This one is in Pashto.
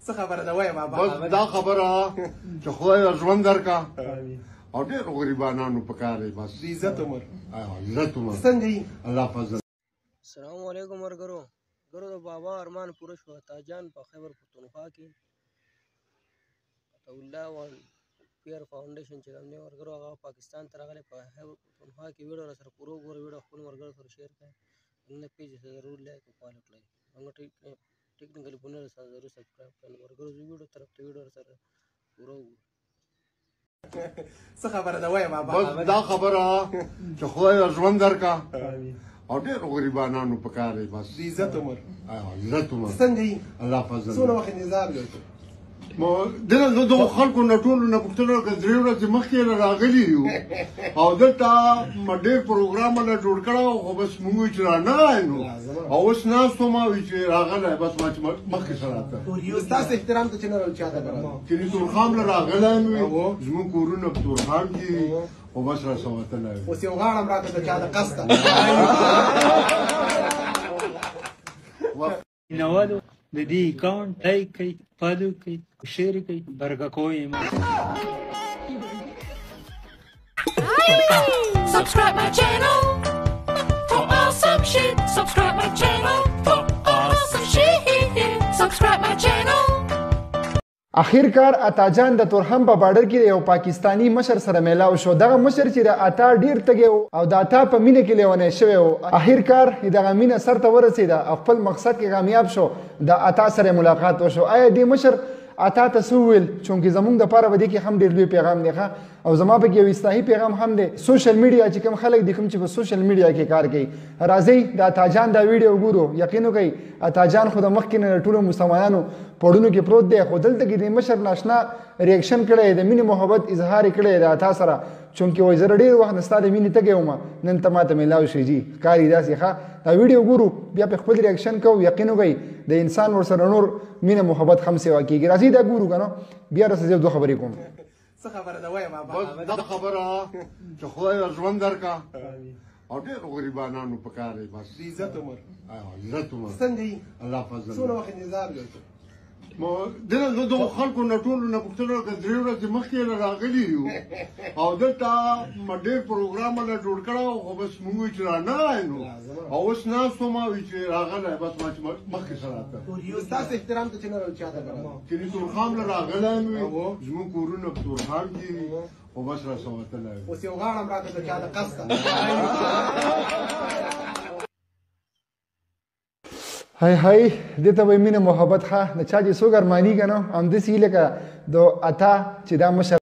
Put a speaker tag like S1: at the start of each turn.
S1: څه خبره ده وایه بابا؟
S2: بس دا خبره چې خدای ژوند درکا او ډېر غریبانانو په کار دی بس
S1: د عزت عمر
S2: عزت عمر
S1: څنګه یې؟
S2: الله فضل.
S3: السلام علیکم ورګرو د بابا ارمان پوره شو تاجان په خیبر پښتونخوا کې الله وان پیر فاونډیشن چې کوم دی ورګرو هغه پاکستان ته راغلی په خیبر پښتونخوا کې ویډیو را سره پوره وګورئ ویډیو خپل ورګرو سره شیر کړئ زموږ پیج ضرور لایک او فالو کړئ موږ ټیکنیکل پونه سره ضرور سبسکرایب کړئ ورګرو ویډیو طرف ته ویډیو سره پوره وګورئ.
S1: څه خبره ده وایه بابا؟
S2: بس دا خبره چې خدای ژوند درکا او ډېر غریبانانو په کار دی بس
S1: د عزت عمر
S2: عزت عمر
S1: څنګه یې؟
S2: الله فضل.
S1: څونه وخت انتظار دی؟
S2: دلته د خلکو نه ټولو نه پوښتنه وکړه 3 ورځې مخکې راغلي یو او دلته ډېر پروګرامونه جوړ کړه خو بس موږ چې رانغی نو او اوس ناست وم وایي چې راغلی بس ما چې مخکې سره راته
S1: ستاسو احترام ته جنرال چاته برابر
S2: کلي تورخام له راغلی مې زموږ کورونه په تورخام کې خو بس راسه وتلی
S1: اوس یو غاړه م راته د چا د قصده
S4: نوالو د دې اکاونټ لایک کړئ فالو کړئ شیر کړئ برګه کوئ
S5: Subscribe my channel for awesome shit. Subscribe my channel for awesome shit. Subscribe my channel.
S6: اخرکار اتاجان د تورخم په بارډر کې یو پاکستانی مشر سره میلاو شو. دغه مشر چې د اتا ډیر تګي او د اتا په مینه کې لیونه شوی او اخرکار دغه مینه سر ته ورسېده او خپل مقصد کې کامیاب شو. د اتا سره ملاقات وشو. آیا دې مشر اتا ته څه وویل؟ چونکې زمونږ دپاره به دې کې هم ډېر لوی پیغام دی او زما پکې یو اصلاحي پیغام هم دی. سوشل میډیا چې کوم خلک دي کوم چې په سوشل میډیا کې کار کوي راځئ د اتاجان دا ویډیو وګورو. یقین وکئ اتاجان خو د مخکې نه د ټولو مسلمانانو پړونو کې پروت دی خو دلته کې د مشر ناشنا ریاکشن کړی د مینې محبت اظهار یې کړی د اتا سره چونکې وایي زه ډېر وخت نه ستا د مینې تږی وم نن ته ماته میلاو شي جي کار یې داسې ښه دا ویډیو ګورو بیا پې خپل ریاکشن کوو. یقین وکئ د انسان ورسره نور مینه محبت هم سیوا کېږي. راځئ دا ګورو که نو بیا راسه زه 2 خبرې کوم.
S1: څه خبره ده وایه بابا؟
S2: بس دا خبره چې خدای ژوند درکا او ډېر غریبانانو په کار دی بس
S1: د عزت عمر
S2: عزت عمر
S1: څنګه یې؟
S2: الله فضل.
S1: څونه وخت انتظار دی؟
S2: دلته د خلکو نه ټولو نه پوښتنه وکړه 3 ورځې مخکې راغلي یو او دلته ډېر پروګرامونه جوړ کړه خو بس موږ چې رانغی نو او اوس ناست وم وایي چې راغلی بس ما چې مخکې سره راته
S1: ستاسو احترام ته جنرال چاته برابر
S2: کلي تورخام له راغلی مې زموږ کورونه په تورخام کې خو بس راسه وتلی
S1: اوس یو غاړه م راته د چا د قصده
S6: هاي هاي دې ته وایي مینه محبت ښه د چا چې څوک ارماني که نو همداسې لکه د اتا چې دا مشر